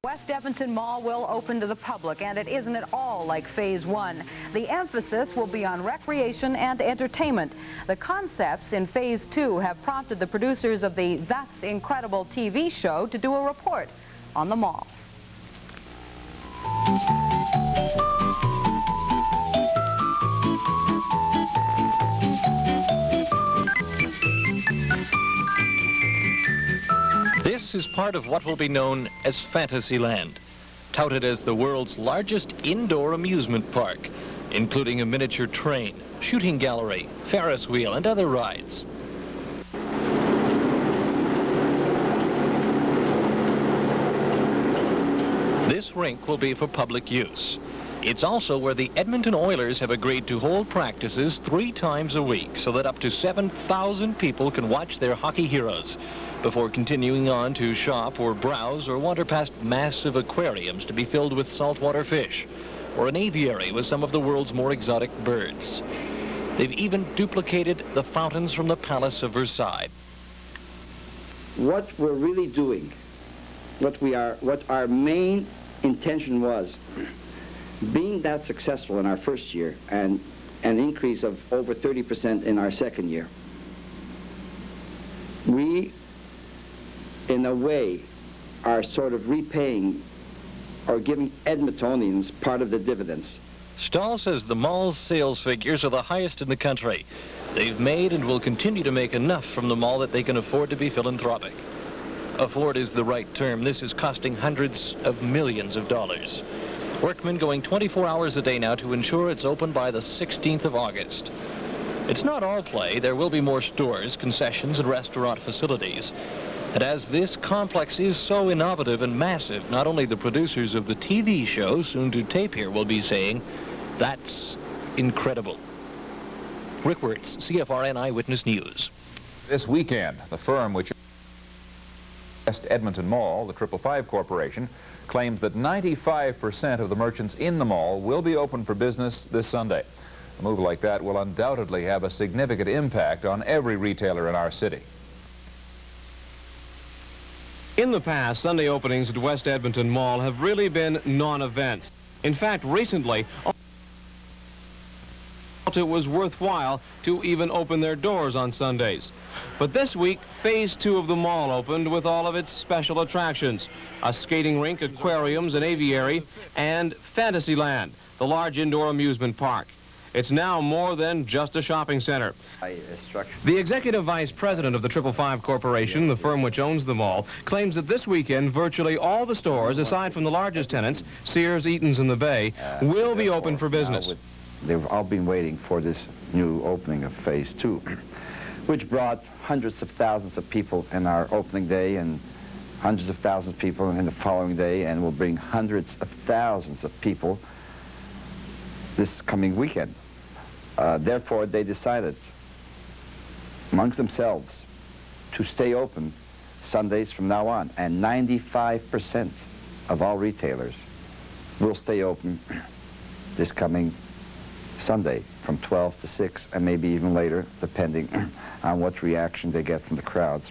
West Edmonton Mall will open to the public, and it isn't at all like Phase 1. The emphasis will be on recreation and entertainment. The concepts in Phase 2 have prompted the producers of the That's Incredible TV show to do a report on the mall. This is part of what will be known as Fantasyland, touted as the world's largest indoor amusement park, including a miniature train, shooting gallery, Ferris wheel, and other rides. This rink will be for public use. It's also where the Edmonton Oilers have agreed to hold practices 3 times a week so that up to 7,000 people can watch their hockey heroes before continuing on to shop or browse or wander past massive aquariums to be filled with saltwater fish, or an aviary with some of the world's more exotic birds. They've even duplicated the fountains from the Palace of Versailles. What we're really doing, what our main intention was, being that successful in our first year and an increase of over 30% in our second year, we in a way are sort of repaying or giving Edmontonians part of the dividends. Stahl says the mall's sales figures are the highest in the country. They've made and will continue to make enough from the mall that they can afford to be philanthropic. Afford is the right term. This is costing hundreds of millions of dollars. Workmen going 24 hours a day now to ensure it's open by the 16th of August. It's not all play. There will be more stores, concessions, and restaurant facilities. And as this complex is so innovative and massive, not only the producers of the TV show soon to tape here will be saying, "That's incredible." Rick Wirtz, CFRN Eyewitness News. This weekend, the firm which West Edmonton Mall, the 555 Corporation, claims that 95% of the merchants in the mall will be open for business this Sunday. A move like that will undoubtedly have a significant impact on every retailer in our city. In the past, Sunday openings at West Edmonton Mall have really been non-events. In fact, recently, it was worthwhile to even open their doors on Sundays. But this week, Phase 2 of the mall opened with all of its special attractions: a skating rink, aquariums, an aviary, and Fantasyland, the large indoor amusement park. It's now more than just a shopping center. The executive vice president of the 555 Corporation, the firm which owns the mall, claims that this weekend virtually all the stores, aside from the largest tenants, Sears, Eaton's, and the Bay, will be open for business. They've all been waiting for this new opening of Phase 2, which brought hundreds of thousands of people in our opening day and hundreds of thousands of people in the following day, and will bring hundreds of thousands of people this coming weekend. Therefore, they decided amongst themselves to stay open Sundays from now on, and 95% of all retailers will stay open this coming Sunday from 12 to 6, and maybe even later, depending on what reaction they get from the crowds.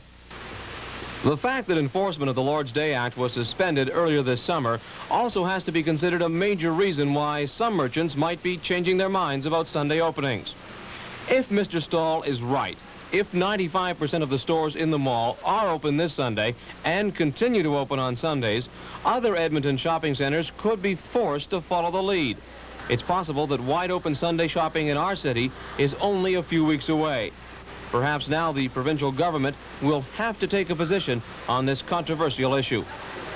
The fact that enforcement of the Lord's Day Act was suspended earlier this summer also has to be considered a major reason why some merchants might be changing their minds about Sunday openings. If Mr. Stahl is right, if 95% of the stores in the mall are open this Sunday and continue to open on Sundays, other Edmonton shopping centers could be forced to follow the lead. It's possible that wide-open Sunday shopping in our city is only a few weeks away. Perhaps now the provincial government will have to take a position on this controversial issue.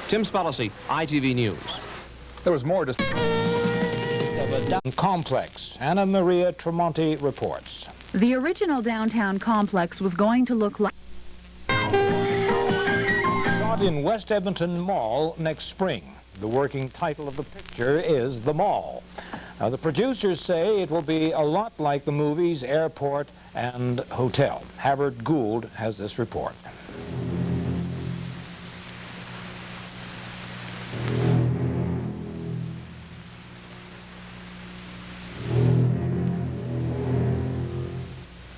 Tim Spellacy, ITV News. There was more of a complex. Anna Maria Tremonti reports. The original downtown complex was going to look like Shot in West Edmonton Mall next spring. The working title of the picture is The Mall. Now, the producers say it will be a lot like the movies Airport and Hotel. Havard Gould has this report.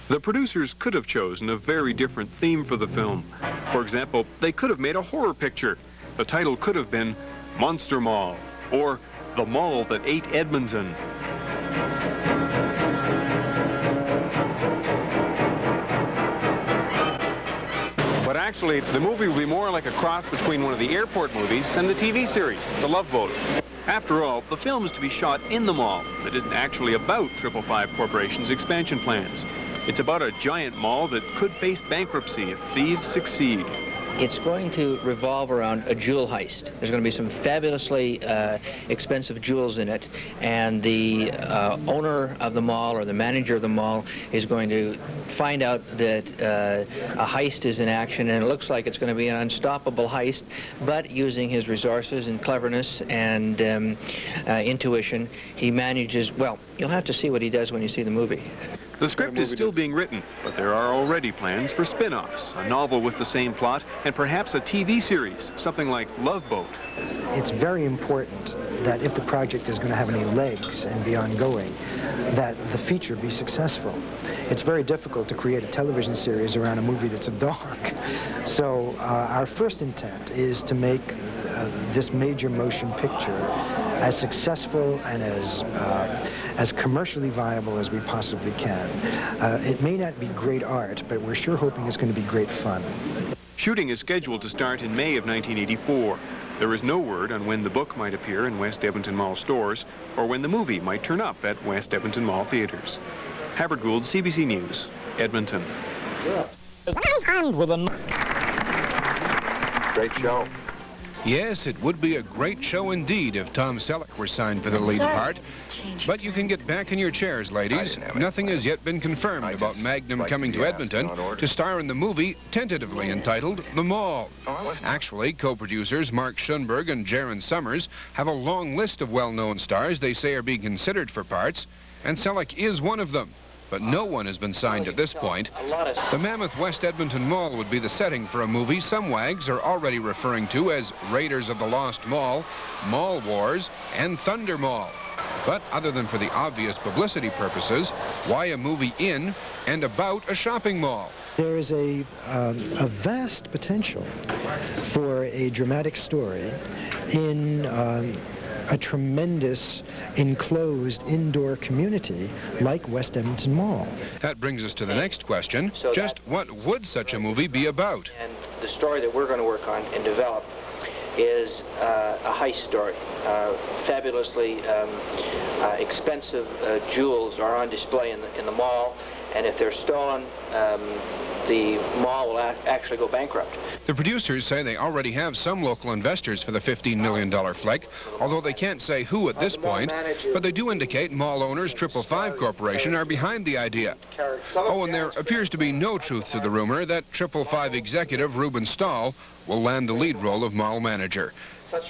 The producers could have chosen a very different theme for the film. For example, they could have made a horror picture. The title could have been Monster Mall, or the mall that ate Edmonton. But actually, the movie will be more like a cross between one of the airport movies and the TV series, The Love Boat. After all, the film is to be shot in the mall. It isn't actually about 555 Corporation's expansion plans. It's about a giant mall that could face bankruptcy if thieves succeed. It's going to revolve around a jewel heist. There's going to be some fabulously expensive jewels in it, and the owner of the mall, or the manager of the mall, is going to find out that a heist is in action, and it looks like it's going to be an unstoppable heist, but using his resources and cleverness and intuition, he manages, well, you'll have to see what he does when you see the movie. The script is still being written, but there are already plans for spin-offs, a novel with the same plot, and perhaps a TV series, something like Love Boat. It's very important that if the project is going to have any legs and be ongoing, that the feature be successful. It's very difficult to create a television series around a movie that's a dog. So our first intent is to make this major motion picture as successful and as commercially viable as we possibly can. It may not be great art, but we're sure hoping it's going to be great fun. Shooting is scheduled to start in May of 1984. There is no word on when the book might appear in West Edmonton Mall stores or when the movie might turn up at West Edmonton Mall theaters. Howard Gould, CBC News, Edmonton. Great show. Yes, it would be a great show indeed if Tom Selleck were signed for the lead part. But you can get back in your chairs, ladies. Nothing has yet been confirmed about Magnum coming to Edmonton to star in the movie tentatively entitled The Mall. Actually, co-producers Mark Schoenberg and Jaron Summers have a long list of well-known stars they say are being considered for parts, and Selleck is one of them. But no one has been signed at this point. The mammoth West Edmonton Mall would be the setting for a movie some wags are already referring to as Raiders of the Lost Mall, Mall Wars, and Thunder Mall. But other than for the obvious publicity purposes, why a movie in and about a shopping mall? There is a vast potential for a dramatic story in a tremendous enclosed indoor community like West Edmonton Mall. That brings us to the next question. Just what would such a movie be about? And the story that we're going to work on and develop is a heist story. Fabulously expensive jewels are on display in the mall, and if they're stolen, the mall will actually go bankrupt. The producers say they already have some local investors for the $15 million flick, although they can't say who at this point, but they do indicate mall owners 555 Corporation are behind the idea. Oh, and there appears to be no truth to the rumor that 555 executive Rubin will land the lead role of mall manager.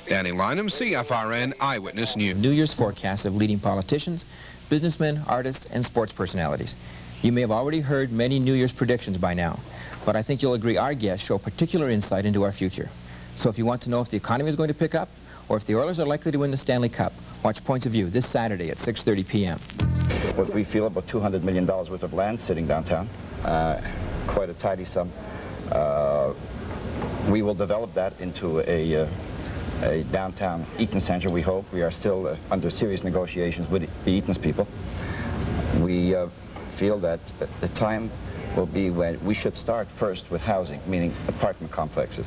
Danny Lynham, CFRN Eyewitness News. New Year's forecasts of leading politicians, businessmen, artists, and sports personalities. You may have already heard many New Year's predictions by now, but I think you'll agree our guests show particular insight into our future. So if you want to know if the economy is going to pick up, or if the Oilers are likely to win the Stanley Cup, watch Points of View this Saturday at 6:30 p.m. What we feel about $200 million worth of land sitting downtown, quite a tidy sum. We will develop that into a downtown Eaton Center, we hope. We are still under serious negotiations with the Eaton's people. We feel that the time will be when we should start first with housing, meaning apartment complexes.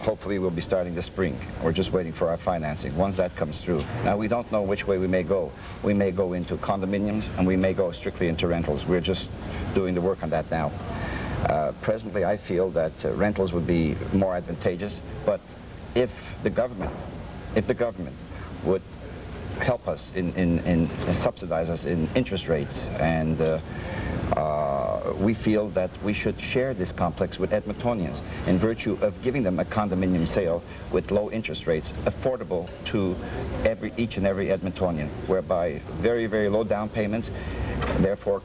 Hopefully we'll be starting this spring. We're just waiting for our financing. Once that comes through. Now we don't know which way we may go. We may go into condominiums and we may go strictly into rentals. We're just doing the work on that now. Presently I feel that rentals would be more advantageous, but if the government would help us in subsidize us in interest rates, and we feel that we should share this complex with Edmontonians in virtue of giving them a condominium sale with low interest rates, affordable to each and every Edmontonian, whereby very, very low down payments, therefore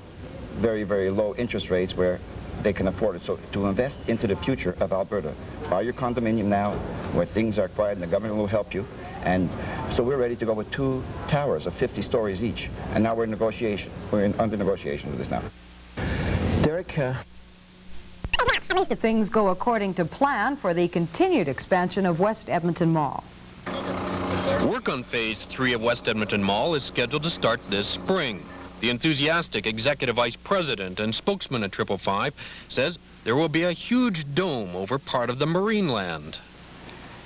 very, very low interest rates where they can afford it. So to invest into the future of Alberta, buy your condominium now where things are quiet and the government will help you. And so we're ready to go with 2 towers of 50 stories each. And now we're in negotiation. We're under negotiation with this now. Derek, Things go according to plan for the continued expansion of West Edmonton Mall. Work on Phase 3 of West Edmonton Mall is scheduled to start this spring. The enthusiastic executive vice president and spokesman at 555 says there will be a huge dome over part of the marine land.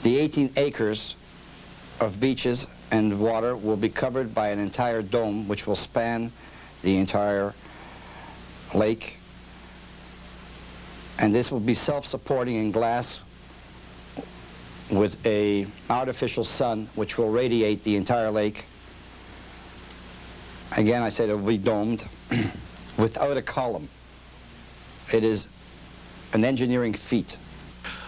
The 18 acres of beaches and water will be covered by an entire dome which will span the entire lake. And this will be self-supporting in glass with an artificial sun which will radiate the entire lake. Again, I said it will be domed without a column. It is an engineering feat.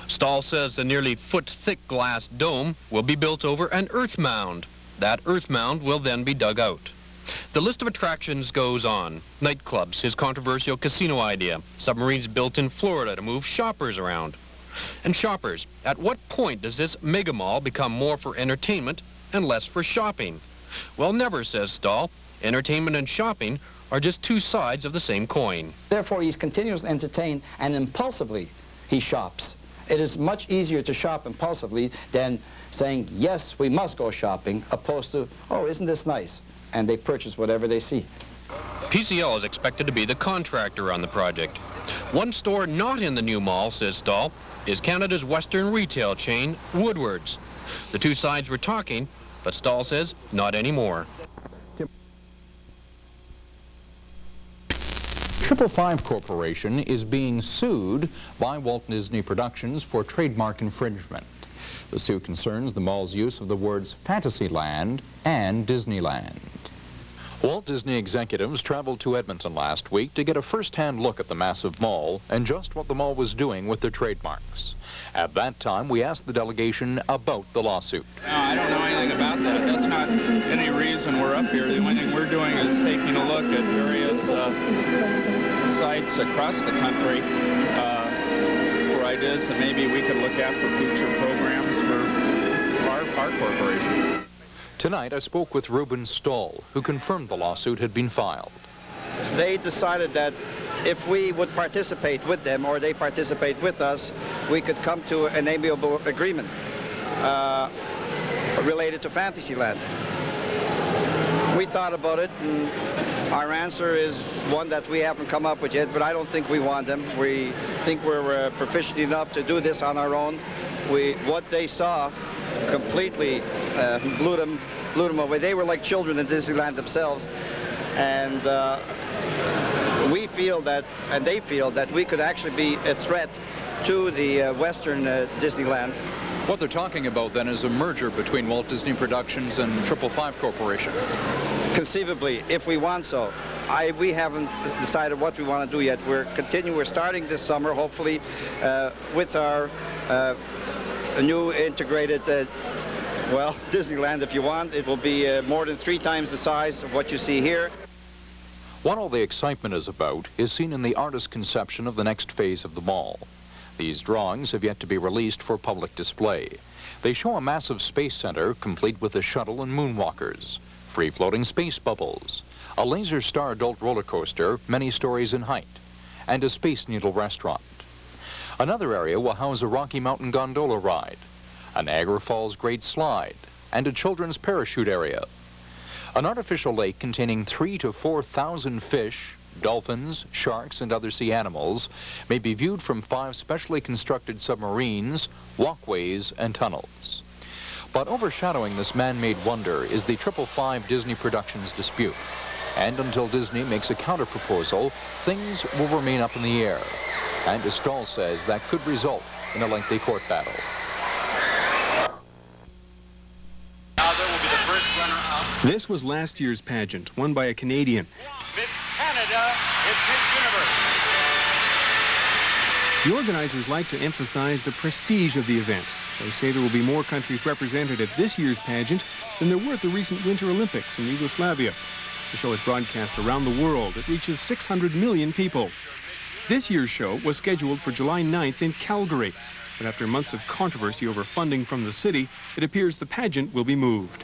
Stahl says the nearly foot-thick glass dome will be built over an earth mound. That earth mound will then be dug out. The list of attractions goes on. Nightclubs, his controversial casino idea, submarines built in Florida to move shoppers around. And shoppers, at what point does this mega mall become more for entertainment and less for shopping? Well, never, says Stahl. Entertainment and shopping are just two sides of the same coin. Therefore, he's continuously entertained, and impulsively he shops. It is much easier to shop impulsively than saying, yes, we must go shopping, opposed to, oh, isn't this nice? And they purchase whatever they see. PCL is expected to be the contractor on the project. One store not in the new mall, says Stahl, is Canada's Western retail chain, Woodward's. The two sides were talking, but Stahl says not anymore. 555 Corporation is being sued by Walt Disney Productions for trademark infringement. The suit concerns the mall's use of the words Fantasyland and Disneyland. Walt Disney executives traveled to Edmonton last week to get a first-hand look at the massive mall and just what the mall was doing with their trademarks. At that time, we asked the delegation about the lawsuit. No, I don't know anything about that. That's not any reason we're up here. The only thing we're doing is taking a look at various sites across the country for ideas that maybe we could look at for future programs for our corporation. Tonight, I spoke with Rubin who confirmed the lawsuit had been filed. They decided that if we would participate with them or they participate with us, we could come to an amiable agreement related to Fantasyland. We thought about it, and our answer is one that we haven't come up with yet, but I don't think we want them. We think we're proficient enough to do this on our own. What they saw completely blew them away. They were like children in Disneyland themselves, and we feel that, and they feel that we could actually be a threat to the Western Disneyland. What they're talking about then is a merger between Walt Disney Productions and 555 Corporation. Conceivably, if we want so. We haven't decided what we want to do yet. We're starting this summer, hopefully, with our new integrated well, Disneyland, if you want. It will be more than 3 times the size of what you see here. What all the excitement is about is seen in the artist's conception of the next phase of the mall. These drawings have yet to be released for public display. They show a massive space center complete with a shuttle and moonwalkers, free-floating space bubbles, a laser star adult roller coaster many stories in height, and a Space Needle restaurant. Another area will house a Rocky Mountain gondola ride, a Niagara Falls Great Slide, and a children's parachute area. An artificial lake containing 3,000 to 4,000 fish, dolphins, sharks, and other sea animals may be viewed from 5 specially constructed submarines, walkways, and tunnels. But overshadowing this man-made wonder is the 555 Disney Productions dispute. And until Disney makes a counter-proposal, things will remain up in the air. And as Stahl says, that could result in a lengthy court battle. This was last year's pageant, won by a Canadian. Miss Canada is Miss Universe. The organizers like to emphasize the prestige of the event. They say there will be more countries represented at this year's pageant than there were at the recent Winter Olympics in Yugoslavia. The show is broadcast around the world. It reaches 600 million people. This year's show was scheduled for July 9th in Calgary, but after months of controversy over funding from the city, it appears the pageant will be moved.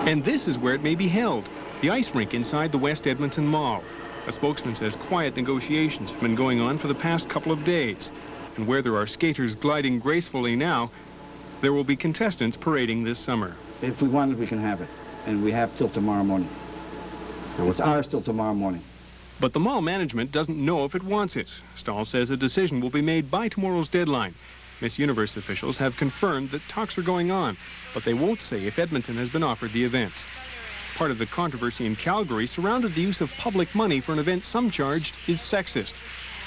And this is where it may be held, the ice rink inside the West Edmonton Mall. A spokesman says quiet negotiations have been going on for the past couple of days. And where there are skaters gliding gracefully now, There will be contestants parading this summer. If we want it, we can have it. And we have till tomorrow morning. It's ours till tomorrow morning. But the mall management doesn't know if it wants it. Stahl says a decision will be made by tomorrow's deadline. Miss Universe officials have confirmed that talks are going on, but they won't say if Edmonton has been offered the event. Part of the controversy in Calgary surrounded the use of public money for an event some charged is sexist.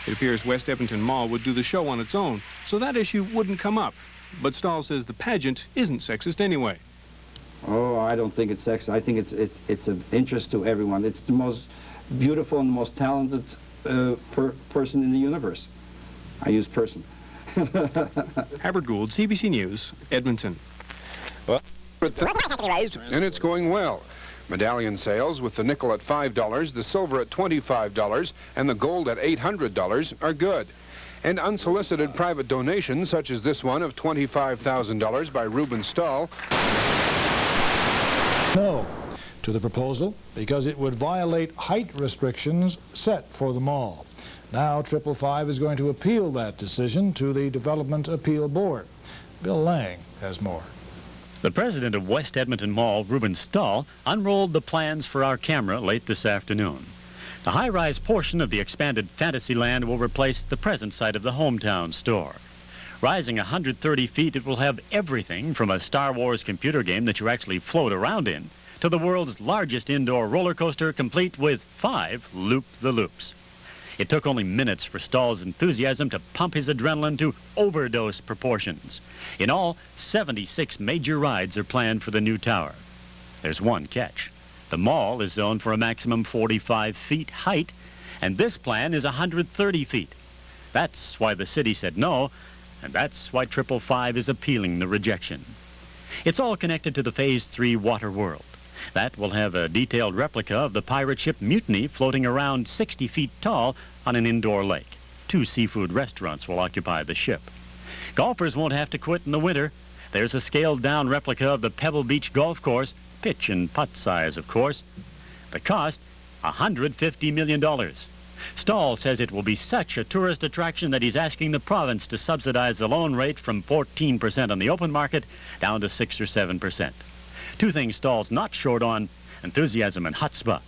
It appears West Edmonton Mall would do the show on its own, so that issue wouldn't come up. But Stahl says the pageant isn't sexist anyway. Oh, I don't think it's sexist. I think it's of interest to everyone. It's the most beautiful and most talented person in the universe. I use person. Albert Gould, CBC News, Edmonton. Well, and it's going well. Medallion sales with the nickel at $5, the silver at $25, and the gold at $800 are good. And unsolicited private donations, such as this one of $25,000 by Rubin Stahl. No to the proposal because it would violate height restrictions set for the mall. Now 555 is going to appeal that decision to the Development Appeal Board. Bill Lang has more. The president of West Edmonton Mall, Rubin Stahl, unrolled the plans for our camera late this afternoon. The high-rise portion of the expanded Fantasyland will replace the present site of the hometown store. Rising 130 feet, it will have everything from a Star Wars computer game that you actually float around in to the world's largest indoor roller coaster, complete with 5 loop-the-loops. It took only minutes for Stahl's enthusiasm to pump his adrenaline to overdose proportions. In all, 76 major rides are planned for the new tower. There's one catch. The mall is zoned for a maximum 45 feet height, and this plan is 130 feet. That's why the city said no, and that's why 555 is appealing the rejection. It's all connected to the Phase 3 water world. That will have a detailed replica of the pirate ship Mutiny floating around 60 feet tall on an indoor lake. 2 seafood restaurants will occupy the ship. Golfers won't have to quit in the winter. There's a scaled-down replica of the Pebble Beach golf course, pitch and putt size, of course. The cost, $150 million. Stahl says it will be such a tourist attraction that he's asking the province to subsidize the loan rate from 14% on the open market down to 6 or 7%. 2 things Stahl's not short on: enthusiasm and chutzpah.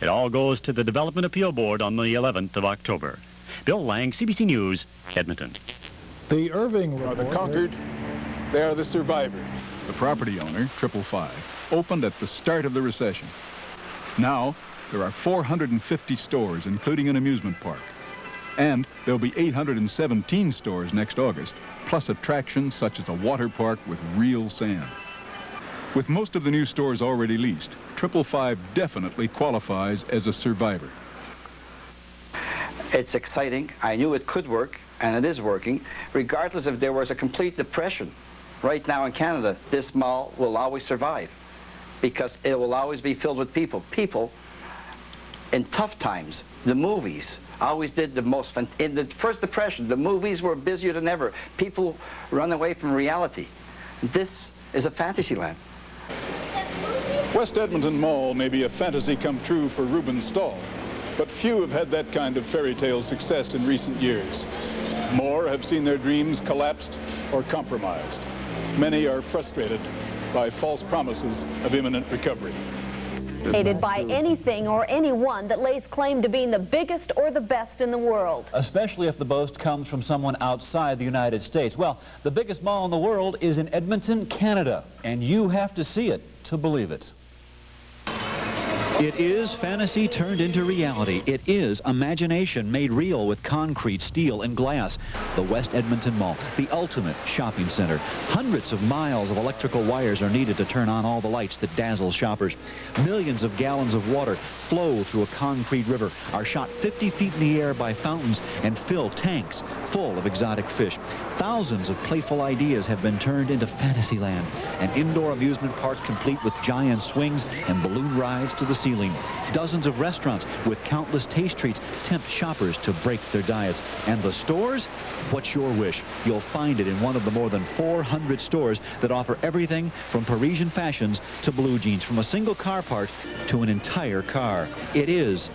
It all goes to the Development Appeal Board on the 11th of October. Bill Lang, CBC News, Edmonton. The Irving are the conquered, they are the survivors. The property owner, 555, opened at the start of the recession. Now, there are 450 stores, including an amusement park. And there'll be 817 stores next August, plus attractions such as a water park with real sand. With most of the new stores already leased, 555 definitely qualifies as a survivor. It's exciting. I knew it could work, and it is working. Regardless if there was a complete depression right now in Canada, this mall will always survive because it will always be filled with people. People in tough times, the movies always did the most. In the first depression, the movies were busier than ever. People run away from reality. This is a fantasy land. West Edmonton Mall may be a fantasy come true for Rubin Stahl, but few have had that kind of fairy tale success in recent years. More have seen their dreams collapsed or compromised. Many are frustrated by false promises of imminent recovery. Aided by anything or anyone that lays claim to being the biggest or the best in the world. Especially if the boast comes from someone outside the United States. Well, the biggest mall in the world is in Edmonton, Canada, and you have to see it to believe it. It is fantasy turned into reality. It is imagination made real with concrete, steel, and glass. The West Edmonton Mall, the ultimate shopping center. Hundreds of miles of electrical wires are needed to turn on all the lights that dazzle shoppers. Millions of gallons of water flow through a concrete river, are shot 50 feet in the air by fountains, and fill tanks full of exotic fish. Thousands of playful ideas have been turned into Fantasyland, an indoor amusement park complete with giant swings and balloon rides to the ceiling. Dozens of restaurants with countless taste treats tempt shoppers to break their diets. And the stores? What's your wish? You'll find it in one of the more than 400 stores that offer everything from Parisian fashions to blue jeans, from a single car part to an entire car. It is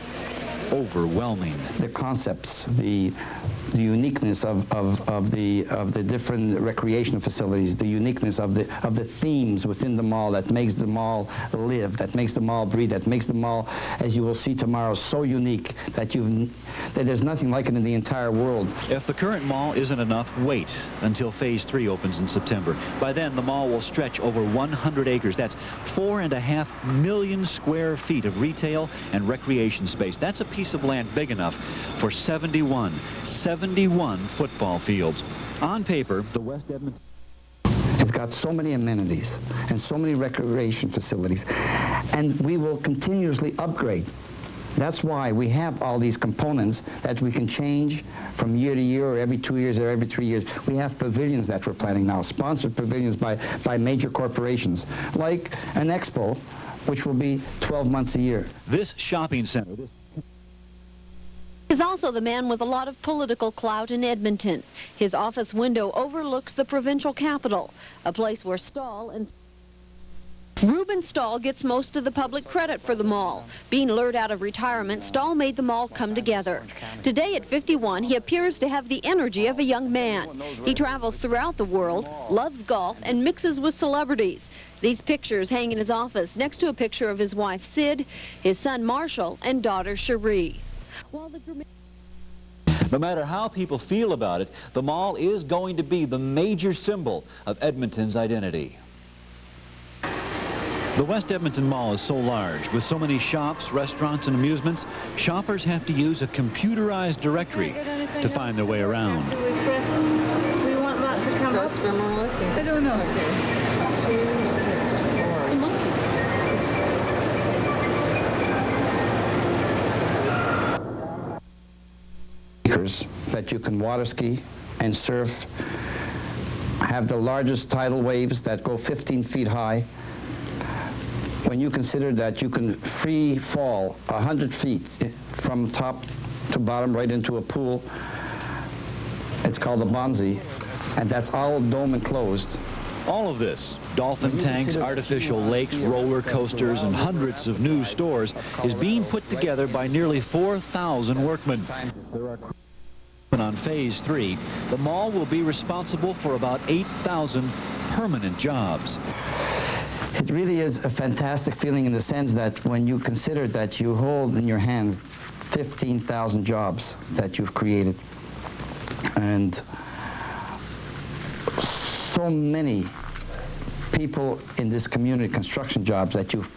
overwhelming. The concepts, the the uniqueness of the different recreational facilities, the uniqueness of the themes within the mall that makes the mall live, that makes the mall breathe, that makes the mall, as you will see tomorrow, so unique that there's nothing like it in the entire world. If the current mall isn't enough, wait until Phase 3 opens in September. By then, the mall will stretch over 100 acres. That's 4.5 million square feet of retail and recreation space. That's a piece of land big enough for 71 football fields. On paper, the West Edmonton It's got so many amenities and so many recreation facilities, and we will continuously upgrade. That's why we have all these components that we can change from year to year, or every 2 years, or every 3 years. We have pavilions that we're planning now, sponsored pavilions by major corporations, like an expo, which will be 12 months a year. This shopping center is also the man with a lot of political clout in Edmonton. His office window overlooks the provincial capital, a place where Rubin Stahl gets most of the public credit for the mall. Being lured out of retirement, Stahl made the mall come together. Today at 51, he appears to have the energy of a young man. He travels throughout the world, loves golf, and mixes with celebrities. These pictures hang in his office next to a picture of his wife Sid, his son Marshall, and daughter Cherie. No matter how people feel about it, the mall is going to be the major symbol of Edmonton's identity. The West Edmonton Mall is so large, with so many shops, restaurants, and amusements, shoppers have to use a computerized directory to find their way around. Do we want that to come up for more listings? I don't know. Okay. 2, 6, 4. Acres that you can water ski and surf, have the largest tidal waves that go 15 feet high. When you consider that you can free fall 100 feet from top to bottom right into a pool, it's called the Bonzi, and that's all dome enclosed. All of this, dolphin tanks, artificial lakes, roller coasters, and hundreds of new stores, is being put together by nearly 4,000 workmen. On Phase 3, the mall will be responsible for about 8,000 permanent jobs. It really is a fantastic feeling in the sense that when you consider that you hold in your hands 15,000 jobs that you've created, and so many people in this community, construction jobs that you've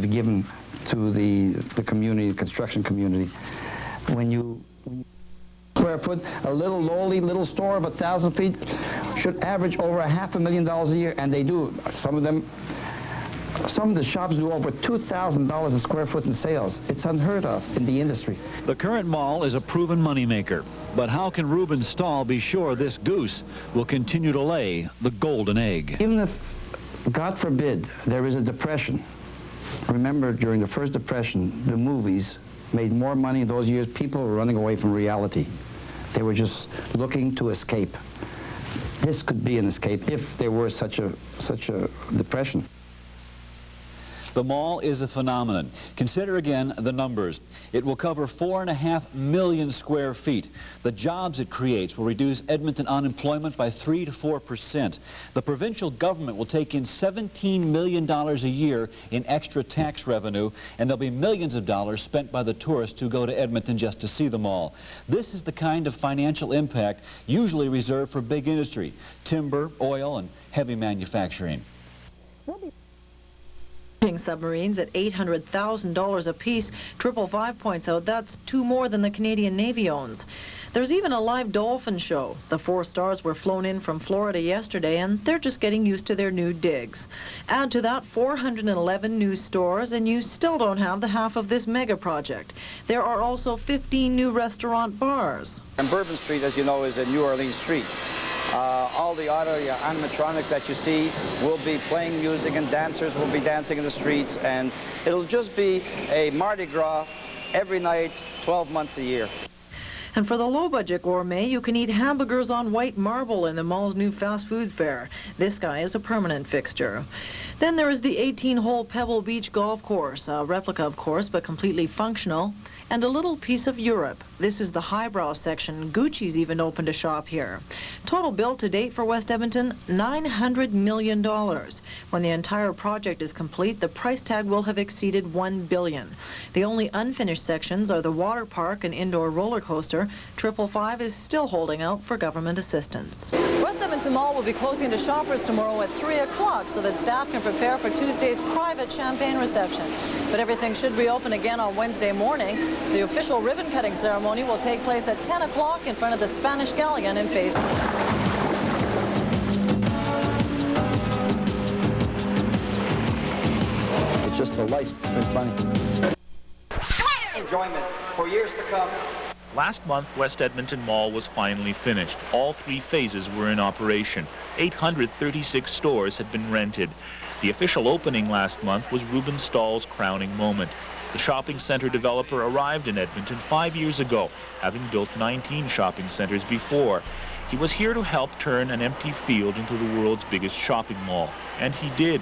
given to the community, construction community. When you square foot, a little lowly little store of 1,000 feet should average over $500,000 a year, and they do. Some of the shops do over $2,000 a square foot in sales. It's unheard of in the industry. The current mall is a proven moneymaker, but how can Rubin Stahl be sure this goose will continue to lay the golden egg? Even if, God forbid, there is a depression. Remember, during the first depression, the movies made more money in those years. People were running away from reality. They were just looking to escape. This could be an escape if there were such a depression. The mall is a phenomenon. Consider again the numbers. It will cover 4.5 million square feet. The jobs it creates will reduce Edmonton unemployment by 3 to 4%. The provincial government will take in $17 million a year in extra tax revenue, and there'll be millions of dollars spent by the tourists who go to Edmonton just to see the mall. This is the kind of financial impact usually reserved for big industry, timber, oil, and heavy manufacturing. Submarines at $800,000 apiece. 555 points out that's 2 more than the Canadian Navy owns. There's even a live dolphin show. The 4 stars were flown in from Florida yesterday, and they're just getting used to their new digs. Add to that 411 new stores, and you still don't have the half of this mega project. There are also 15 new restaurant bars. And Bourbon Street, as you know, is a New Orleans street. All the auto animatronics that you see will be playing music, and dancers will be dancing in the streets, and it'll just be a Mardi Gras every night, 12 months a year. And for the low-budget gourmet, you can eat hamburgers on white marble in the mall's new fast food fair. This guy is a permanent fixture. Then there is the 18-hole Pebble Beach golf course, a replica, of course, but completely functional. and a little piece of Europe. This is the highbrow section. Gucci's even opened a shop here. Total bill to date for West Edmonton, $900 million. When the entire project is complete, the price tag will have exceeded $1 billion. The only unfinished sections are the water park and indoor roller coaster. 555 is still holding out for government assistance. West Edmonton Mall will be closing to shoppers tomorrow at 3 o'clock so that staff can prepare for Tuesday's private champagne reception. But everything should reopen again on Wednesday morning. The official ribbon cutting ceremony will take place at 10 o'clock in front of the Spanish Galleon in Phase. It's just a license. It's funny. Enjoyment for years to come. Last month, West Edmonton Mall was finally finished. All 3 phases were in operation. 836 stores had been rented. The official opening last month was Rubin Stahl's crowning moment. The shopping center developer arrived in Edmonton 5 years ago, having built 19 shopping centers before. He was here to help turn an empty field into the world's biggest shopping mall. And he did.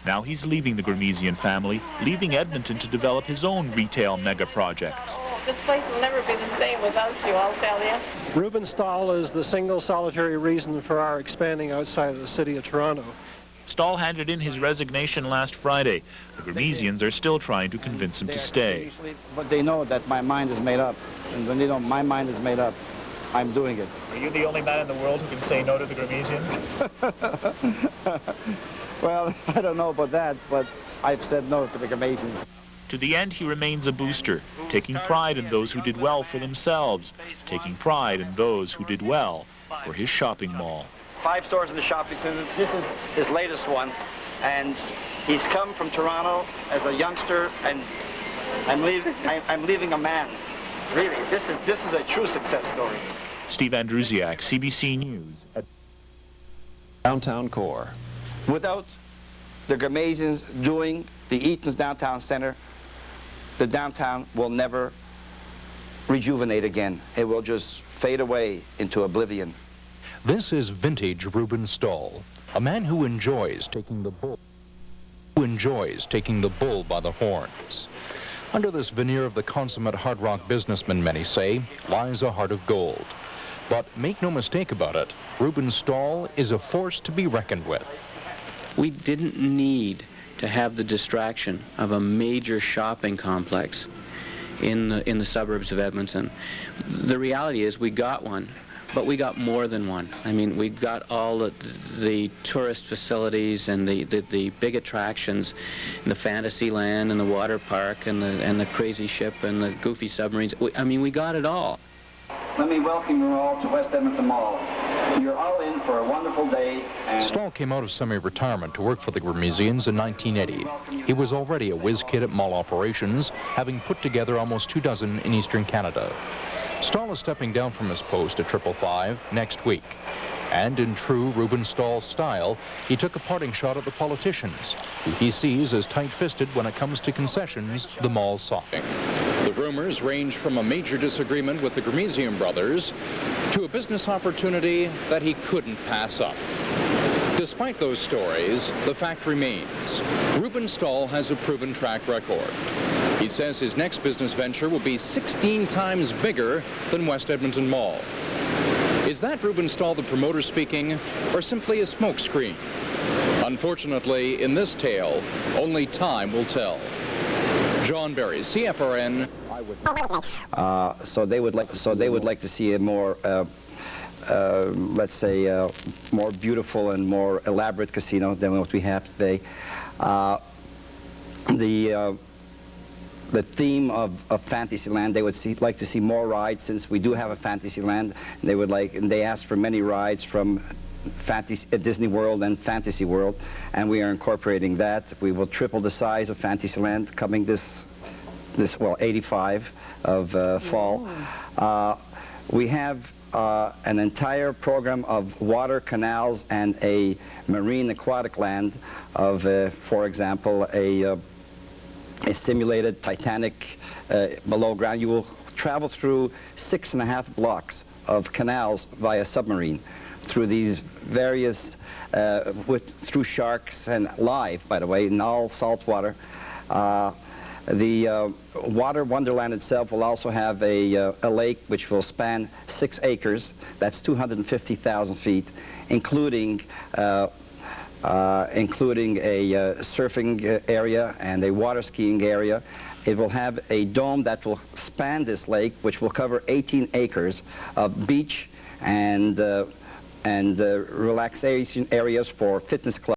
Now he's leaving the Gramesian family, leaving Edmonton to develop his own retail mega projects. This place will never be the same without you, I'll tell you. Rubin Stahl is the single solitary reason for our expanding outside of the city of Toronto. Stahl handed in his resignation last Friday. The Gramesians are still trying to convince him to stay. But they know that my mind is made up. And when they know my mind is made up, I'm doing it. Are you the only man in the world who can say no to the Gramesians? Well, I don't know about that, but I've said no to the Gramesians. To the end, he remains a booster, taking pride in those who did well for themselves, taking pride in those who did well for his shopping mall. 5 stores in the shopping center. This is his latest one, and he's come from Toronto as a youngster, and I'm leaving a man. Really, this is a true success story. Steve Andrusiak, CBC News. Downtown core. Without the Gramesians doing the Eaton's Downtown Center, the downtown will never rejuvenate again. It will just fade away into oblivion. This is vintage Rubin Stahl, a man who enjoys taking the bull by the horns. Under this veneer of the consummate hard rock businessman, many say, lies a heart of gold. But make no mistake about it, Rubin Stahl is a force to be reckoned with. We didn't need to have the distraction of a major shopping complex in the suburbs of Edmonton. The reality is we got one, but we got more than one. I mean, we got all the tourist facilities and the big attractions, and the fantasy land and the water park and the crazy ship and the goofy submarines. I mean, we got it all. Let me welcome you all to West Edmonton Mall. You're all in for a wonderful day. Stahl came out of semi-retirement to work for the Gramesians in 1980. He was already a whiz kid at mall operations, having put together almost 24 in eastern Canada. Stahl is stepping down from his post at 555 next week. And in true Rubin Stahl style, he took a parting shot at the politicians, who he sees as tight-fisted when it comes to concessions the mall's sought. The rumors range from a major disagreement with the Gramesian brothers to a business opportunity that he couldn't pass up. Despite those stories, the fact remains, Rubin Stahl has a proven track record. He says his next business venture will be 16 times bigger than West Edmonton Mall. Is that Rubin Stahl the promoter speaking, or simply a smokescreen? Unfortunately, in this tale, only time will tell. John Berry, CFRN. So they would like to see a more, let's say, more beautiful and more elaborate casino than what we have today. The theme of Fantasyland, they would like to see more rides, since we do have a Fantasyland. They asked for many rides from Disney World and Fantasy World, and we are incorporating that. We will triple the size of Fantasyland coming this 85 of fall. We have an entire program of water canals and a marine aquatic land of, for example, a simulated Titanic below ground. You will travel through 6.5 blocks of canals via submarine through these various, through sharks and live, by the way, in all salt water. The Water Wonderland itself will also have a lake which will span 6 acres. That's 250,000 feet, including a surfing area and a water skiing area. It will have a dome that will span this lake, which will cover 18 acres of beach and relaxation areas for fitness clubs.